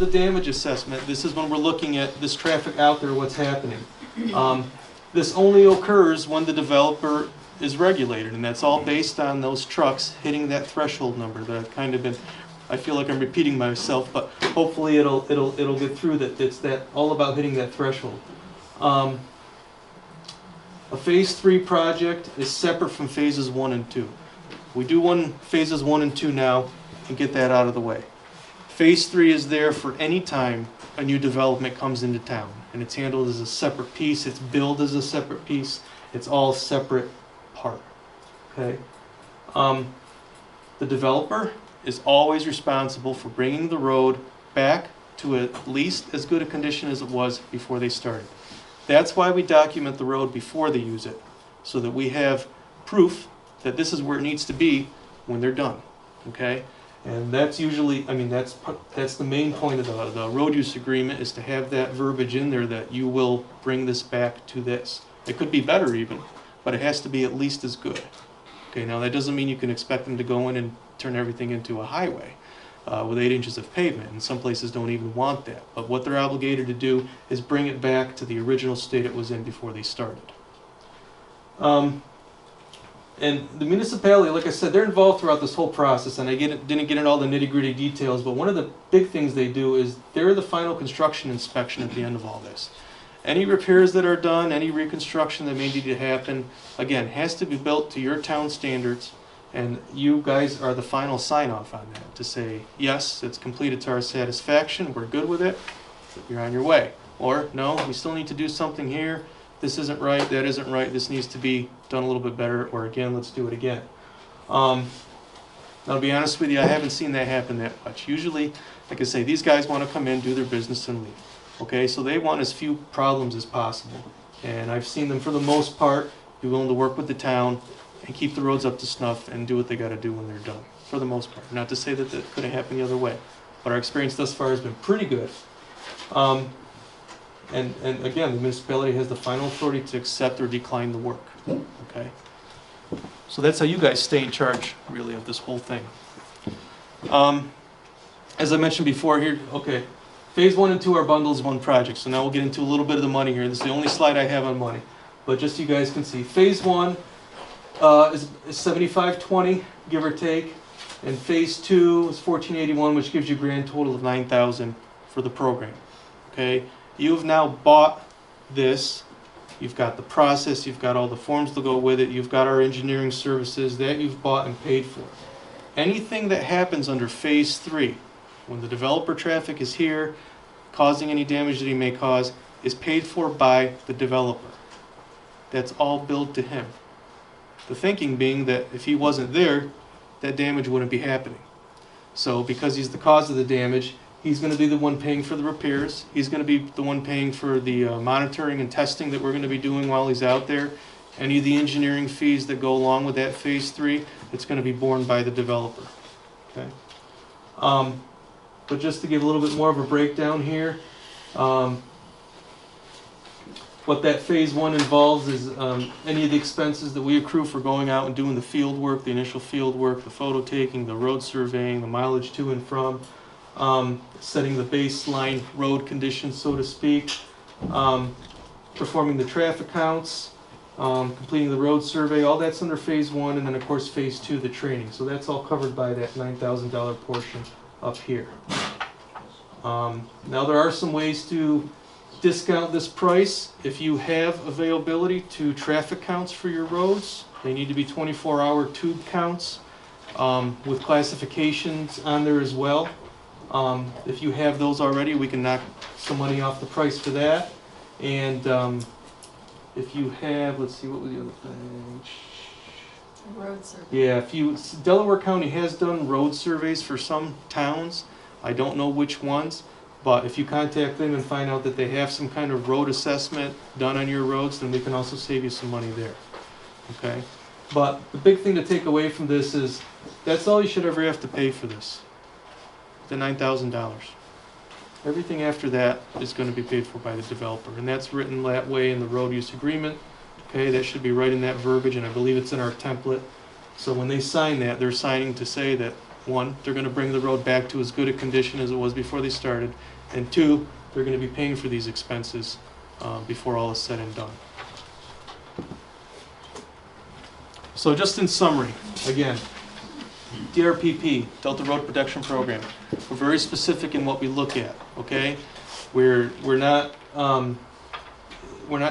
the damage assessment, this is when we're looking at this traffic out there, what's happening. This only occurs when the developer is regulated, and that's all based on those trucks hitting that threshold number that I've kind of been, I feel like I'm repeating myself, but hopefully it'll get through that. It's that all about hitting that threshold. A phase 3 project is separate from phases 1 and 2. We do phases 1 and 2 now and get that out of the way. Phase 3 is there for any time a new development comes into town, and it's handled as a separate piece. It's billed as a separate piece. It's all separate part. Okay. The developer is always responsible for bringing the road back to at least as good a condition as it was before they started. That's why we document the road before they use it, so that we have proof that this is where it needs to be when they're done. Okay. And that's usually, I mean, that's the main point of the road use agreement, is to have that verbiage in there that you will bring this back to this. It could be better even, but it has to be at least as good. Okay, now that doesn't mean you can expect them to go in and turn everything into a highway with 8 inches of pavement, and some places don't even want that. But what they're obligated to do is bring it back to the original state it was in before they started. And the municipality, like I said, they're involved throughout this whole process, and I didn't get into all the nitty-gritty details, but one of the big things they do is they're the final construction inspection at the end of all this. Any repairs that are done, any reconstruction that may need to happen, again, has to be built to your town standards, and you guys are the final sign-off on that to say, yes, it's completed to our satisfaction, we're good with it, you're on your way. Or, no, we still need to do something here. This isn't right, that isn't right, this needs to be done a little bit better, or again, let's do it again. Now, to be honest with you, I haven't seen that happen that much. Usually, like I say, these guys want to come in, do their business, and leave. Okay, so they want as few problems as possible. And I've seen them, for the most part, be willing to work with the town and keep the roads up to snuff and do what they got to do when they're done, for the most part. Not to say that that couldn't happen the other way, but our experience thus far has been pretty good. And again, the municipality has the final authority to accept or decline the work. Okay, so that's how you guys stay in charge, really, of this whole thing. As I mentioned before here, okay, phase 1 and 2 are bundled as one project. So now we'll get into a little bit of the money here. This is the only slide I have on money, but just so you guys can see, phase 1 is $75.20, give or take, and phase 2 is $14.81, which gives you a grand total of $9,000 for the program. Okay. You've now bought this, you've got the process, you've got all the forms to go with it, you've got our engineering services that you've bought and paid for. Anything that happens under phase 3, when the developer traffic is here, causing any damage that he may cause, is paid for by the developer. That's all billed to him. The thinking being that if he wasn't there, that damage wouldn't be happening. So because he's the cause of the damage, he's going to be the one paying for the repairs. He's going to be the one paying for the monitoring and testing that we're going to be doing while he's out there. Any of the engineering fees that go along with that phase 3, it's going to be borne by the developer. Okay. But just to give a little bit more of a breakdown here, what that phase 1 involves is any of the expenses that we accrue for going out and doing the field work, the initial field work, the photo taking, the road surveying, the mileage to and from, setting the baseline road conditions, so to speak, performing the traffic counts, completing the road survey, all that's under phase 1, and then of course phase 2, the training. So that's all covered by that $9,000 portion up here. Now there are some ways to discount this price. If you have availability to traffic counts for your roads, they need to be 24-hour tube counts with classifications on there as well. If you have those already, we can knock some money off the price for that. And if you have, let's see, what was the other thing? Road survey. Yeah, Delaware County has done road surveys for some towns. I don't know which ones, but if you contact them and find out that they have some kind of road assessment done on your roads, then we can also save you some money there. Okay? But the big thing to take away from this is that's all you should ever have to pay for this. The $9,000. Everything after that is going to be paid for by the developer, and that's written that way in the road use agreement. Okay, that should be right in that verbiage, and I believe it's in our template. So when they sign that, they're signing to say that one, they're going to bring the road back to as good a condition as it was before they started, and two, they're going to be paying for these expenses before all is said and done. So just in summary, again, DRPP, Delta Road Protection Program. We're very specific in what we look at. Okay, we're not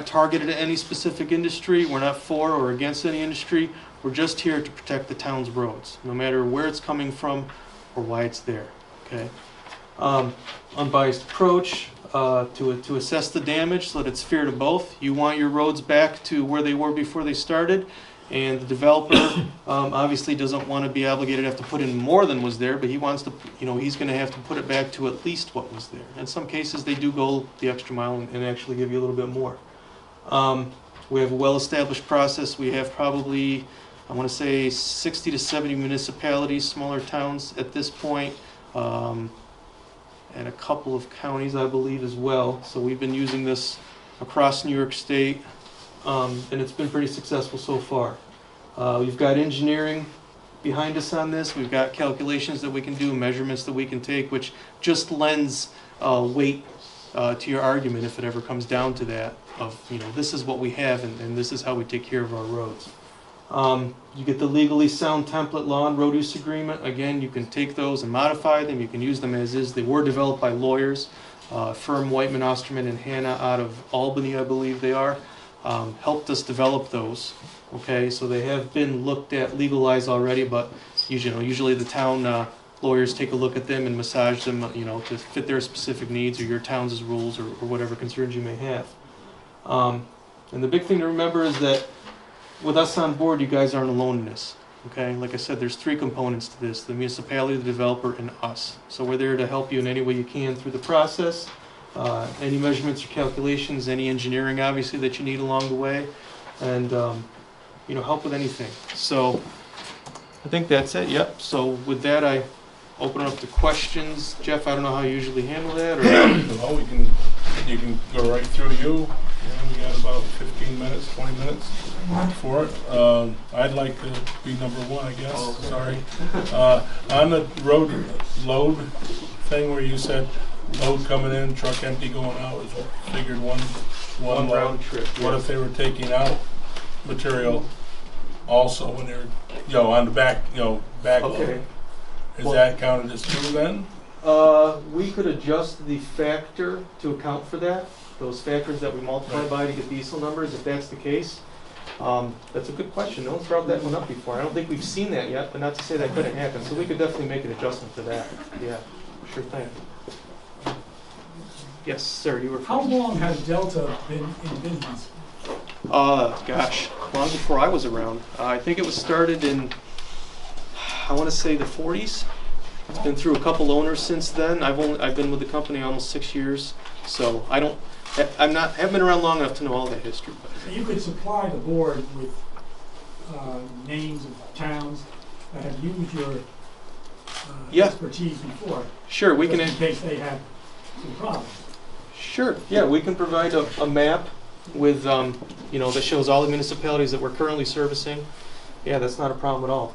targeted at any specific industry. We're not for or against any industry. We're just here to protect the town's roads, no matter where it's coming from or why it's there. Okay, unbiased approach to assess the damage so that it's fair to both. You want your roads back to where they were before they started. And the developer obviously doesn't want to be obligated to have to put in more than was there, but he wants to, he's going to have to put it back to at least what was there. In some cases, they do go the extra mile and actually give you a little bit more. We have a well-established process. We have probably, I want to say, 60 to 70 municipalities, smaller towns at this point, and a couple of counties, I believe, as well. So we've been using this across New York State. And it's been pretty successful so far. We've got engineering behind us on this. We've got calculations that we can do, measurements that we can take, which just lends weight to your argument if it ever comes down to that of, this is what we have and this is how we take care of our roads. You get the legally sound template law and road use agreement. Again, you can take those and modify them. You can use them as is. They were developed by lawyers, firm Whiteman, Osterman, and Hanna out of Albany, I believe they are. Helped us develop those. Okay, so they have been looked at, legalized already, but usually the town lawyers take a look at them and massage them, to fit their specific needs or your town's rules or whatever concerns you may have. And the big thing to remember is that with us on board, you guys aren't alone in this. Okay, like I said, there's three components to this: the municipality, the developer, and us. So we're there to help you in any way you can through the process. Any measurements or calculations, any engineering obviously that you need along the way, and help with anything. So I think that's it. Yep. So with that, I open it up to questions. Jeff, I don't know how you usually handle that. Or well, you can go right through you. We got about 15 minutes, 20 minutes for it. I'd like to be number one, I guess. Oh, okay. Sorry. On the road load thing where you said load coming in, truck empty going out, is figured one one load. round trip. What if they were taking out material also when they're, on the back, back Okay. load? Is that counted as two then? We could adjust the factor to account for that. Those factors that we multiply by to get diesel numbers, if that's the case. That's a good question. No one's brought that one up before. I don't think we've seen that yet, but not to say that couldn't happen. So we could definitely make an adjustment to that. Yeah, sure thing. Yes, sir, you were first. How long has Delta been in business? Gosh, long before I was around. I think it was started in, I want to say the 40s. It's been through a couple owners since then. I've been with the company almost 6 years, so haven't been around long enough to know all that history. But. So you could supply the board with names of towns that have used your expertise before. Sure, we can. In case they have some problems. Sure, yeah, we can provide a map with that shows all the municipalities that we're currently servicing. Yeah, that's not a problem at all.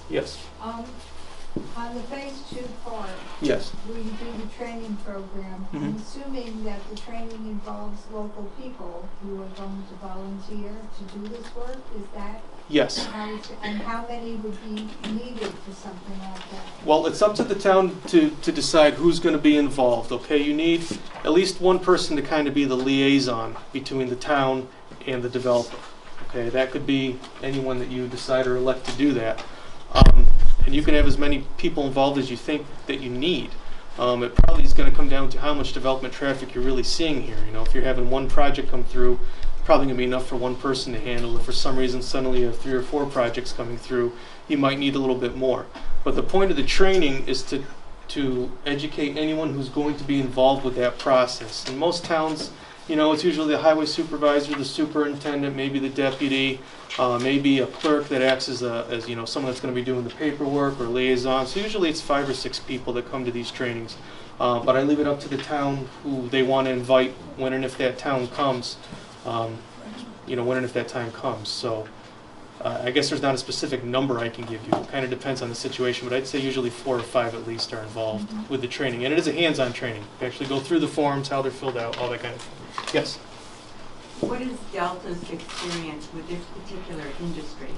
Yes. On the phase 2 part, Yes. where you do the training program, I'm assuming that the training involves local people who are going to volunteer to do this work. Is that Yes. how many would be needed for something like that? Well, it's up to the town to decide who's going to be involved, okay? You need at least one person to kind of be the liaison between the town and the developer, okay? That could be anyone that you decide or elect to do that. And you can have as many people involved as you think that you need. It probably is going to come down to how much development traffic you're really seeing here. If you're having one project come through, probably going to be enough for one person to handle. If for some reason suddenly you have 3 or 4 projects coming through, you might need a little bit more. But the point of the training is to educate anyone who's going to be involved with that process. In most towns, it's usually the highway supervisor, the superintendent, maybe the deputy, maybe a clerk that acts as someone that's going to be doing the paperwork or liaison. So usually it's 5 or 6 people that come to these trainings. But I leave it up to the town who they want to invite when and if that town comes. When and if that time comes. So I guess there's not a specific number I can give you. It kind of depends on the situation, but I'd say usually 4 or 5 at least are involved with the training. And it is a hands-on training. You actually go through the forms, how they're filled out, all that kind of thing. Yes? What is Delta's experience with this particular industry?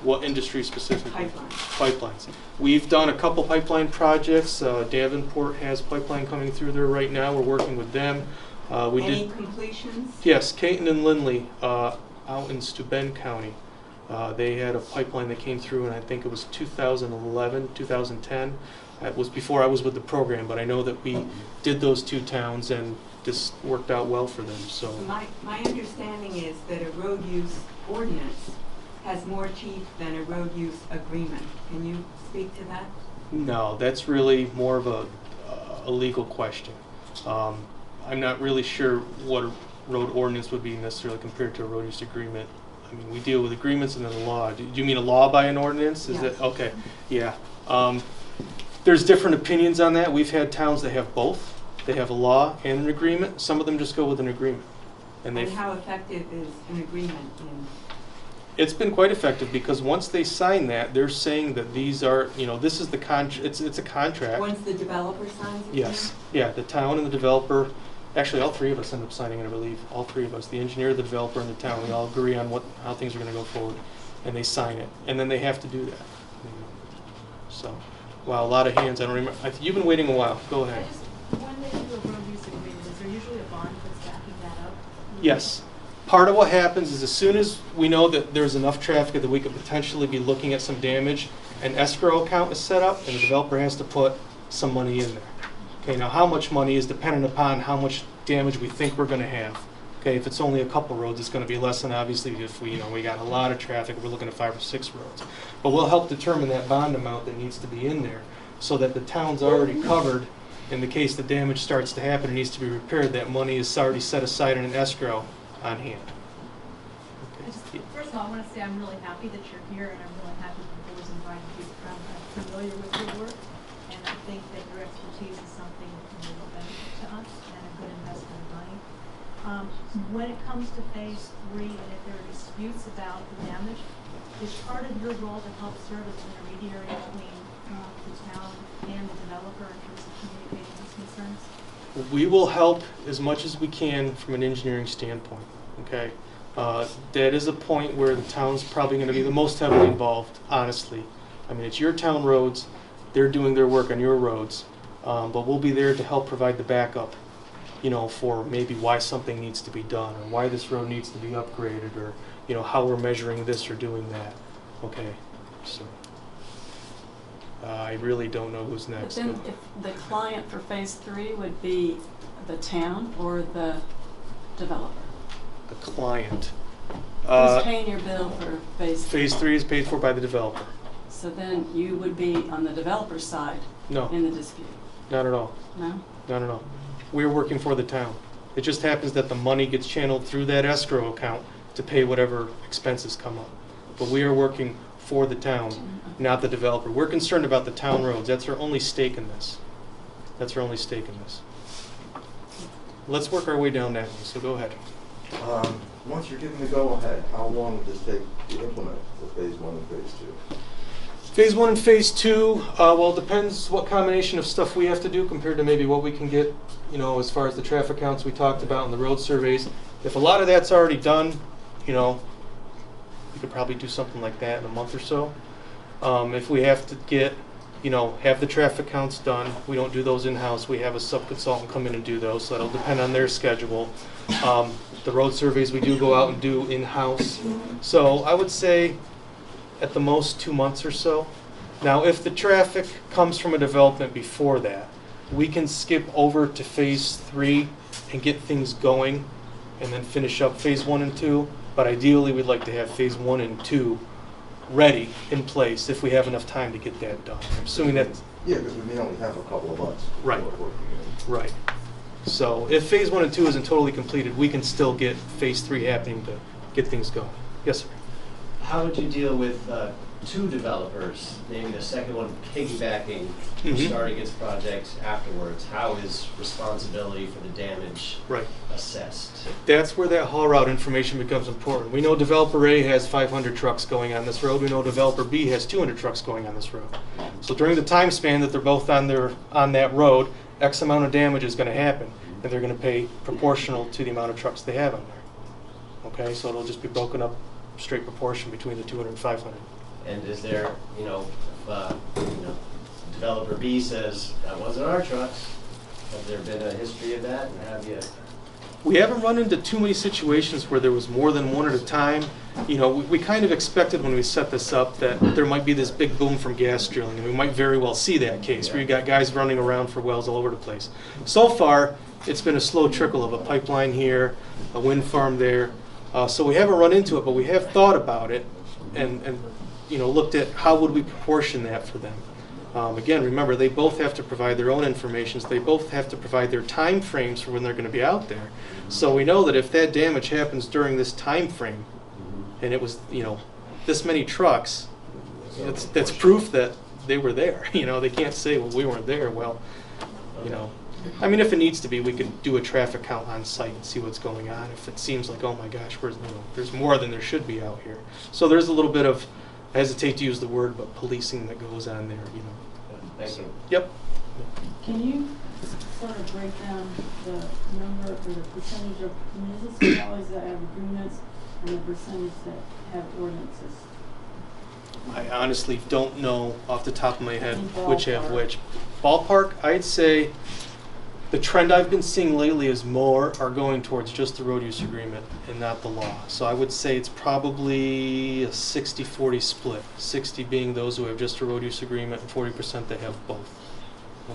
What industry specifically? Pipelines. Pipelines. We've done a couple pipeline projects. Davenport has pipeline coming through there right now. We're working with them. Any completions? Yes, Caton and Lindley out in Steuben County. They had a pipeline that came through, and I think it was 2011, 2010. It was before I was with the program, but I know that we did those 2 towns, and this worked out well for them. So My understanding is that a road use ordinance has more teeth than a road use agreement. Can you speak to that? no, that's really more of a legal question. I'm not really sure what a road ordinance would be necessarily compared to a road use agreement. I mean, we deal with agreements and then the law. Do you mean a law by an ordinance? Is Yeah. that okay? Yeah. There's different opinions on that. We've had towns that have both. They have a law and an agreement. Some of them just go with an agreement, and And how effective is an agreement in? It's been quite effective because once they sign that, they're saying that these are, this is the it's a contract. Once the developer signs it? Yes. Yeah, the town and the developer. Actually, all 3 of us end up signing it, I believe. All 3 of us, the engineer, the developer, and the town, we all agree on how things are going to go forward, and they sign it, and then they have to do that. So, wow, a lot of hands. I don't remember. You've been waiting a while. Go ahead. When they do a road use agreement, is there usually a bond that's backing that up? Yes. Part of what happens is as soon as we know that there's enough traffic that we could potentially be looking at some damage, an escrow account is set up, and the developer has to put some money in there. Okay, now how much money is dependent upon how much damage we think we're going to have. Okay, if it's only a couple roads, it's going to be less than obviously if we got a lot of traffic, we're looking at 5 or 6 roads. But we'll help determine that bond amount that needs to be in there so that the town's already covered. In the case the damage starts to happen and needs to be repaired, that money is already set aside in an escrow on hand. Okay. First of all, I want to say I'm really happy that you're here, and I'm really happy that the board's invited you. I'm familiar with your work, and I think that your expertise is something that can be a benefit to us and a good investment of money. When it comes to phase 3, and if there are disputes about the damage, is part of your role to help serve as an intermediary between the town and the developer in terms of communicating these concerns? We will help as much as we can from an engineering standpoint, okay? That is a point where the town's probably going to be the most heavily involved, honestly. I mean, it's your town roads, they're doing their work on your roads, but we'll be there to help provide the backup, for maybe why something needs to be done, or why this road needs to be upgraded, or, how we're measuring this or doing that, okay? So, I really don't know who's But next. then if the client for phase 3 would be the town or the developer? The client. Who's paying your bill for phase 3? Phase 3 is paid for by the developer. So then you would be on the developer's side No, in the dispute? not at all. No? Not at all. We're working for the town. It just happens that the money gets channeled through that escrow account to pay whatever expenses come up. But we are working for the town, not the developer. We're concerned about the town roads. That's our only stake in this. That's our only stake in this. Let's work our way down that one, so go ahead. Once you're given the go-ahead, how long would this take to implement the phase 1 and phase 2? Phase 1 and phase 2, well, it depends what combination of stuff we have to do compared to maybe what we can get, as far as the traffic counts we talked about and the road surveys. If a lot of that's already done, we could probably do something like that in a month or so. If we have to get, have the traffic counts done, we don't do those in-house. We have a sub-consultant come in and do those, so that'll depend on their schedule. The road surveys we do go out and do in-house. So I would say at the most 2 months or so. Now, if the traffic comes from a development before that, we can skip over to phase 3 and get things going and then finish up phase 1 and 2. But ideally, we'd like to have phase 1 and 2 ready in place if we have enough time to get that done. I'm assuming that. Yeah, because we may only have a couple of months. Right. before working in. Right. So if phase 1 and 2 isn't totally completed, we can still get phase 3 happening to get things going. Yes, sir. How would you deal with two developers, maybe the second one piggybacking, Mhm. starting its project afterwards, how is responsibility for the damage Right. assessed? That's where that haul route information becomes important. We know developer A has 500 trucks going on this road. We know developer B has 200 trucks going on this road. So during the time span that they're both on that road, X amount of damage is going to happen, and they're going to pay proportional to the amount of trucks they have on there. Okay, so it'll just be broken up straight proportion between the 200 and 500. And is there, developer B says, that wasn't our trucks, has there been a history of that, and have you? We haven't run into too many situations where there was more than one at a time. We kind of expected when we set this up that there might be this big boom from gas drilling, and we might very well see that case where you got guys running around for wells all over the place. So far, it's been a slow trickle of a pipeline here, a wind farm there. So we haven't run into it, but we have thought about it and looked at how would we proportion that for them. Again, remember, they both have to provide their own information. They both have to provide their time frames for when they're going to be out there. So we know that if that damage happens during this time frame, and it was, this many trucks, that's proof that they were there. They can't say, well, we weren't there. Well, if it needs to be, we could do a traffic count on site and see what's going on. If it seems like, oh my gosh, there's more than there should be out here. So there's a little bit of, I hesitate to use the word, but policing that goes on there. Thank you. Yep. Can you sort of break down the number or the percentage of municipalities that have agreements and the percentage that have ordinances? I honestly don't know off the top of my head In which have ballpark. which. Ballpark, I'd say the trend I've been seeing lately is more are going towards just the road use agreement and not the law. So I would say it's probably a 60-40 split. 60 being those who have just a road use agreement and 40% that have both.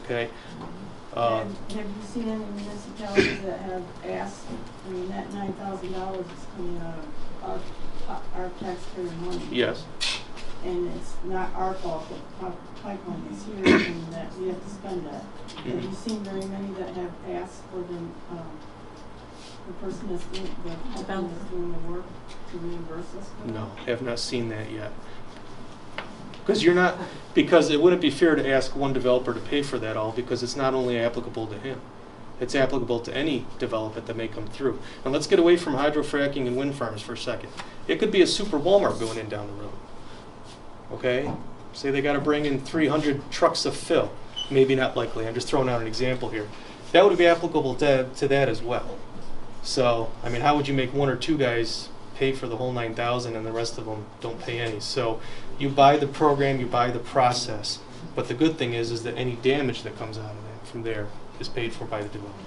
Okay? And have you seen any municipalities that have asked, that $9,000 is coming out of our taxpayer money? Yes. And it's not our fault that the pipeline is here and that we have to spend that. Have you seen very many that have asked for the person that's doing, the company that's doing the work to reimburse us for that? No, have not seen that yet. Because it wouldn't be fair to ask one developer to pay for that all, because it's not only applicable to him. It's applicable to any development that may come through. And let's get away from hydrofracking and wind farms for a second. It could be a super Walmart going in down the road. Okay? Say they got to bring in 300 trucks of fill. Maybe not likely. I'm just throwing out an example here. That would be applicable to that as well. So, how would you make one or two guys pay for the whole 9,000 and the rest of them don't pay any? So, you buy the program, you buy the process. But the good thing is that any damage that comes out of that from there is paid for by the developer.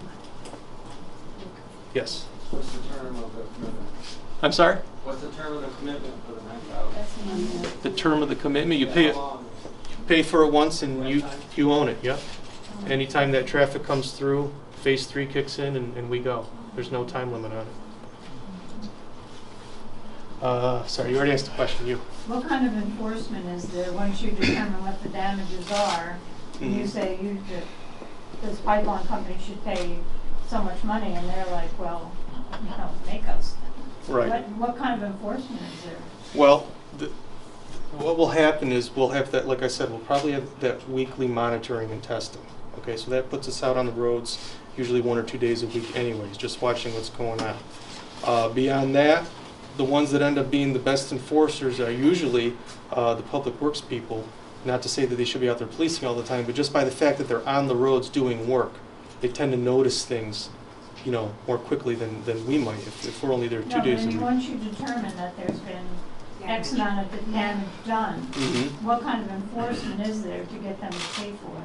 Yes. What's the term of the commitment? I'm sorry? What's the term of the commitment for the 9,000? That's the one that- The term of the commitment, you pay it. How long? Pay for it once and you own it, yep. Anytime that traffic comes through, phase 3 kicks in and we go. There's no time limit on it. Sorry, you already asked a question, you. What kind of enforcement is there once you determine what the damages are? And you say this pipeline company should pay so much money, and they're like, well, make us. Right. What kind of enforcement is there? Well, what will happen is we'll have that, like I said, we'll probably have that weekly monitoring and testing. Okay, so that puts us out on the roads usually 1 or 2 days a week anyways, just watching what's going on. Beyond that, the ones that end up being the best enforcers are usually the public works people. Not to say that they should be out there policing all the time, but just by the fact that they're on the roads doing work, they tend to notice things, more quickly than we might if we're only there 2 days a week. Once you determine that there's been X amount of damage done, what kind of enforcement is there to get them to pay for it?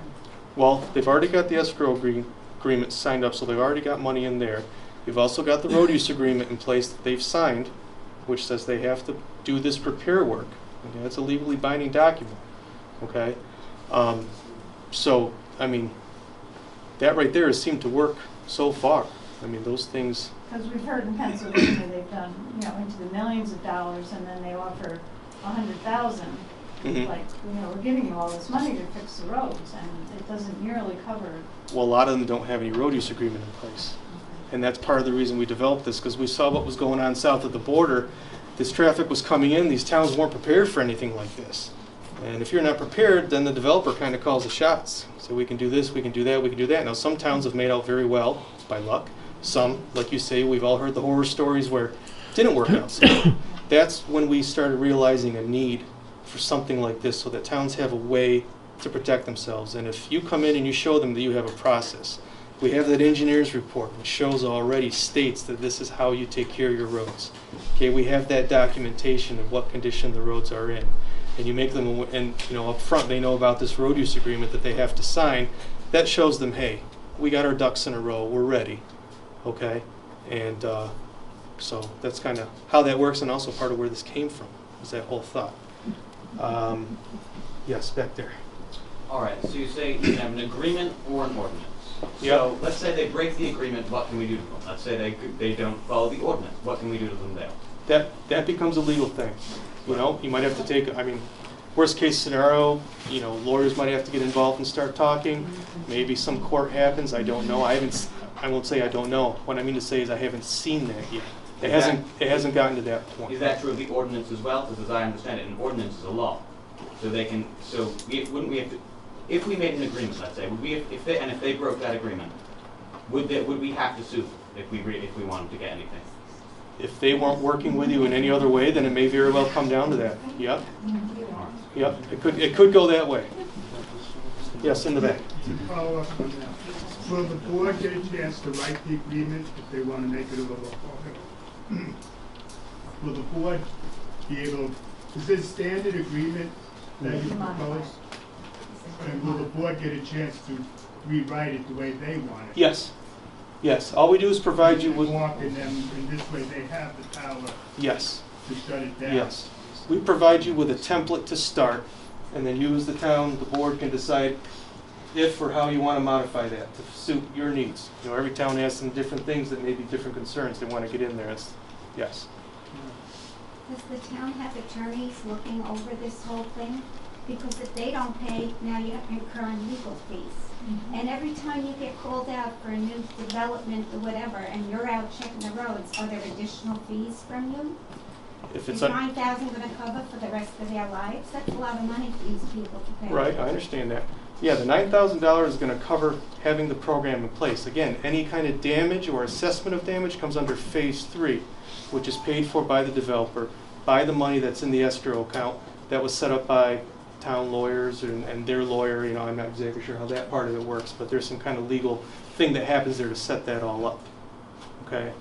Well, they've already got the escrow agreement signed up, so they've already got money in there. You've also got the road use agreement in place that they've signed, which says they have to do this repair work. Okay, that's a legally binding document. Okay, so that right there has seemed to work so far. Those things. Because we've heard in Pennsylvania they've done, into the millions of dollars, and then they offer $100,000. Like, we're giving you all this money to fix the roads, and it doesn't nearly cover. Well, a lot of them don't have any road use agreement in place. And that's part of the reason we developed this, because we saw what was going on south of the border, this traffic was coming in, these towns weren't prepared for anything like this. And if you're not prepared, then the developer kind of calls the shots. So we can do this, we can do that, we can do that. Now some towns have made out very well by luck. Some, like you say, we've all heard the horror stories where it didn't work out. So that's when we started realizing a need for something like this so that towns have a way to protect themselves. And if you come in and you show them that you have a process, we have that engineer's report which shows already states that this is how you take care of your roads. Okay, we have that documentation of what condition the roads are in. And you make them, and you know, up front they know about this road use agreement that they have to sign. That shows them, hey, we got our ducks in a row, we're ready. Okay, and so that's kind of how that works, and also part of where this came from, is that whole thought. Yes, back there. All right, so you say you can have an agreement or an ordinance. Yep. So let's say they break the agreement, what can we do to them? Let's say they don't follow the ordinance, what can we do to them there? That becomes a legal thing. You know, you might have to take, I mean, worst case scenario, you know, lawyers might have to get involved and start talking. Maybe some court happens, I don't know. I won't say I don't know. What I mean to say is I haven't seen that yet. It hasn't gotten to that point. Is that true of the ordinance as well? Because as I understand it, an ordinance is a law. So they can, wouldn't we have to, if we made an agreement, let's say, would we, if they broke that agreement, would we have to sue them if we wanted to get anything? If they weren't working with you in any other way, then it may very well come down to that. Yep. Yep. It could go that way. Yes, in the back. To follow up on that, will the board get a chance to write the agreement if they want to make it a little longer? Will the board be able, is this standard agreement that you propose? And will the board get a chance to rewrite it the way they want it? Yes. Yes. All we do is provide you with. Walking them, in this way they have the power. Yes. To shut it down. Yes. We provide you with a template to start, and then you as the town, the board can decide if or how you want to modify that to suit your needs. You know, every town has some different things that may be different concerns they want to get in there. Yes. Does the town have attorneys looking over this whole thing? Because if they don't pay, now you have to incur on legal fees. Mm-hmm. And every time you get called out for a new development or whatever, and you're out checking the roads, are there additional fees from you? If it's is $9,000 going to cover for the rest of their lives? That's a lot of money for these people to pay. Right, I understand that. Yeah, the $9,000 is going to cover having the program in place. Again, any kind of damage or assessment of damage comes under Phase 3, which is paid for by the developer, by the money that's in the escrow account that was set up by town lawyers and their lawyer. You know, I'm not exactly sure how that part of it works, but there's some kind of legal thing that happens there to set that all up. Okay?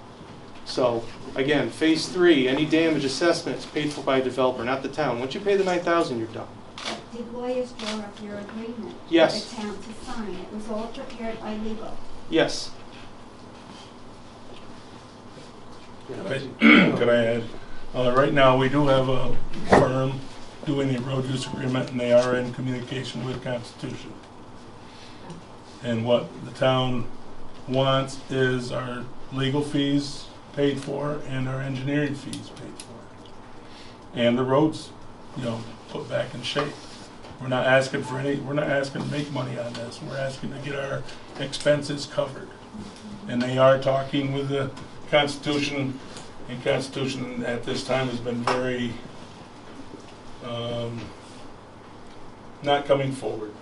So, again, Phase 3, any damage assessment is paid for by the developer, not the town. Once you pay the $9,000, you're done. Did lawyers draw up your agreement Yes. for the town to sign? It was all prepared by legal. Yes. Could I add? Right now, we do have a firm doing the road use agreement, and they are in communication with Constitution. And what the town wants is our legal fees paid for and our engineering fees paid for. And the roads, you know, put back in shape. We're not asking for we're not asking to make money on this. We're asking to get our expenses covered. And they are talking with the Constitution, and Constitution at this time has been very not coming forward.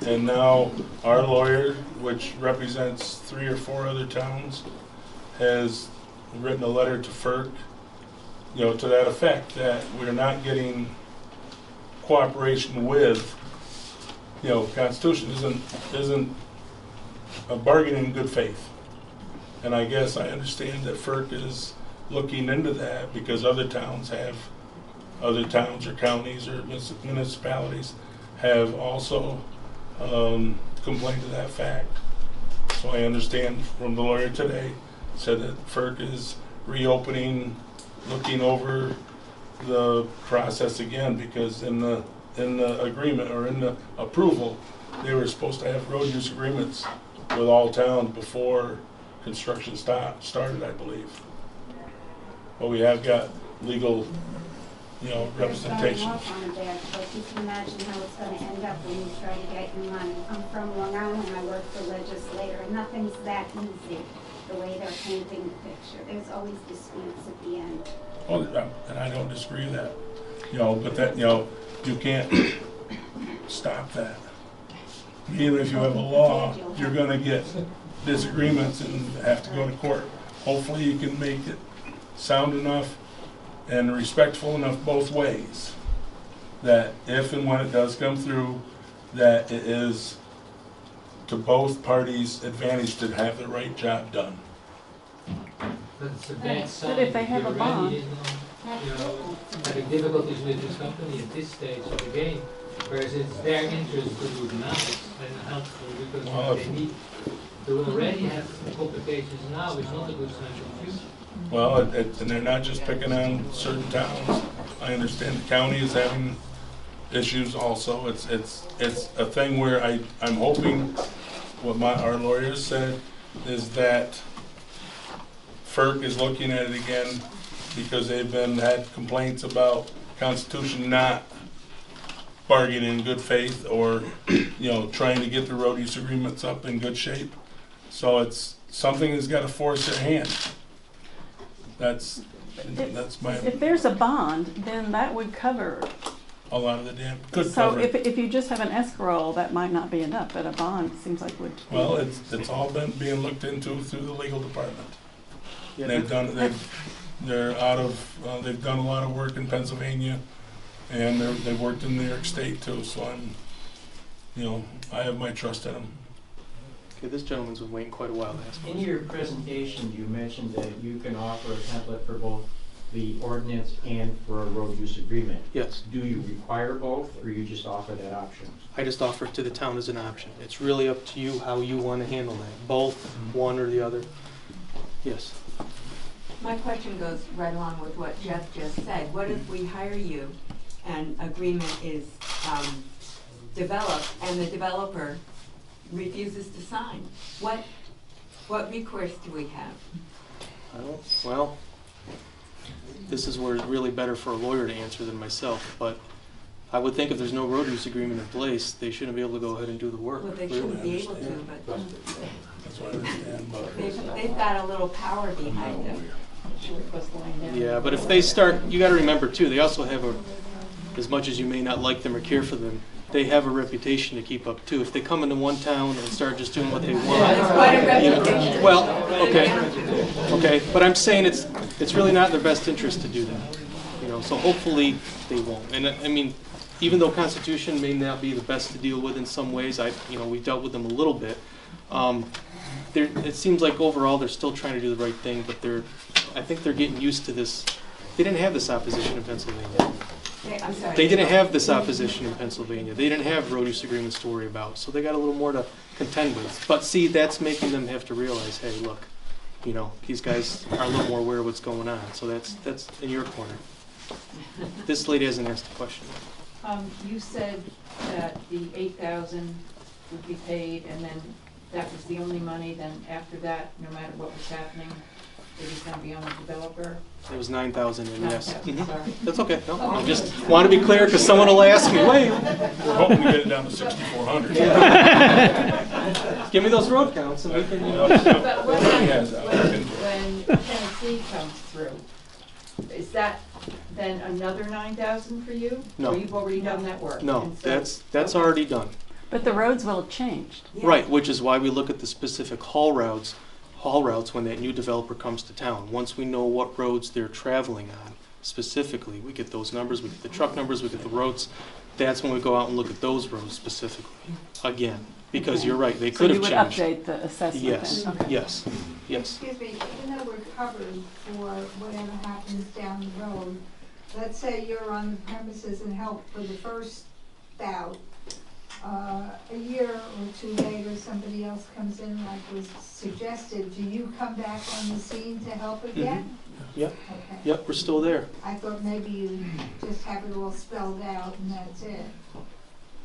And now our lawyer, which represents 3 or 4 other towns, has written a letter to FERC, you know, to that effect, that we're not getting cooperation with, you know, Constitution isn't a bargain in good faith. And I guess I understand that FERC is looking into that because other towns or counties or municipalities have also complained to that fact. So I understand from the lawyer today, said that FERC is reopening, looking over the process again, because in the agreement or in the approval, they were supposed to have road use agreements with all towns before construction started, I believe. But we have got legal, you know, representation. Off on a bad foot. You can imagine how it's going to end up when you try to get your money. I'm from Long Island. I work for legislator, and nothing's that easy. the way they're painting the picture. There's always disputes at the end. Oh, and I don't disagree with that. But that, you can't stop that. Even if you have a law, you're gonna get disagreements and have to go to court. Hopefully you can make it sound enough and respectful enough both ways, that if and when it does come through, that it is to both parties' advantage to have the right job done. But it's a bad sign. But if they have a You're already, bond. having difficulties with this company at this stage of the game, whereas it's their interest to do it now and helpful because they need to already have complications now. It's not a good sign for the future. Well, and they're not just picking on certain towns. I understand the county is having issues also. It's a thing where I'm hoping what our lawyers said is that FERC is looking at it again because they've had complaints about Constitution not bargaining in good faith or trying to get the road use agreements up in good shape. So it's something that's got to force their hand. That's my. If there's a bond, then that would cover. A lot of the damn good. So if you just have an escrow, that might not be enough, but a bond seems like would. Well, it's all been being looked into through the legal department. Yeah, They've done they're out of they've done a lot of work in Pennsylvania, and they've worked in New York State too. So I have my trust in them. Okay, this gentleman's been waiting quite a while to ask. In your presentation, you mentioned that you can offer a template for both the ordinance and for a road use agreement. Yes. Do you require both, or you just offer that option? I just offer it to the town as an option. It's really up to you how you want to handle that. Both, one or the other. Yes. My question goes right along with what Jeff just said. What if we hire you and agreement is developed and the developer refuses to sign? What recourse do we have? Well, this is where it's really better for a lawyer to answer than myself, but I would think if there's no road use agreement in place, they shouldn't be able to go ahead and do the work. Well, they shouldn't be able to, but That's what I understand. But they've got a little power behind them. Yeah, but if they start, you got to remember too, they also have as much as you may not like them or care for them, they have a reputation to keep up too. If they come into one town and start just doing what they want, It's quite a reputation. well, okay, but I'm saying it's really not in their best interest to do that. So hopefully they won't. And I mean, even though Constitution may not be the best to deal with in some ways, we've dealt with them a little bit. It seems like overall they're still trying to do the right thing, but I think they're getting used to this. They didn't have this opposition in Pennsylvania. I'm sorry. They didn't have this opposition in Pennsylvania. They didn't have road use agreements to worry about, so they got a little more to contend with. But see, that's making them have to realize, hey, look, these guys are a little more aware of what's going on. So that's in your corner. This lady hasn't asked a question. You said that the $8,000 would be paid, and then that was the only money. Then after that, no matter what was happening, it was going to be on the developer. It was 9,000, and yes. Sorry. That's okay. No, I just want to be clear because someone will ask me, wait. we're hoping to get it down to 6,400. Give me those road counts and we can, But when Tennessee comes through, is that then another 9,000 for you? No. Or you've already done that work? No, And so- that's already done. But the roads will have changed. Yeah. Right, which is why we look at the specific haul routes when that new developer comes to town. Once we know what roads they're traveling on specifically, we get those numbers, we get the truck numbers, we get the roads. That's when we go out and look at those roads specifically, again. Because you're right, they could have changed. So you would update the assessment Yes, then? Okay. yes. Excuse me, even though we're covered for whatever happens down the road, let's say you're on the premises and help for the first bout, a year or two later, somebody else comes in like was suggested, do you come back on the scene to help again? Yep, Okay. yep, we're still there. I thought maybe you just have it all spelled out and that's it.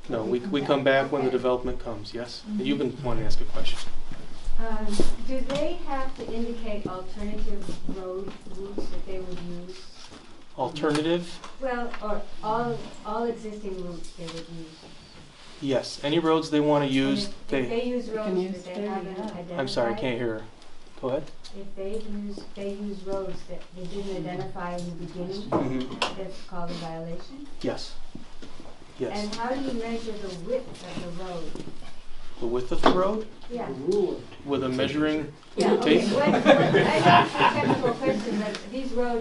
No, we come back when the development comes, yes. And you've been wanting to ask a question. Do they have to indicate alternative road routes that they would use? Alternative? Well, or all existing routes they would use? Yes, any roads they want to use, If they use roads use that they haven't identified? I'm sorry, I can't hear her. Go ahead. If they use roads that they didn't identify in the beginning, Mhm. that's called a violation? Yes. Yes. And how do you measure the width of the road? The width of the road Yeah. with a measuring Yeah, tape. okay, I know it's a technical question, but these roads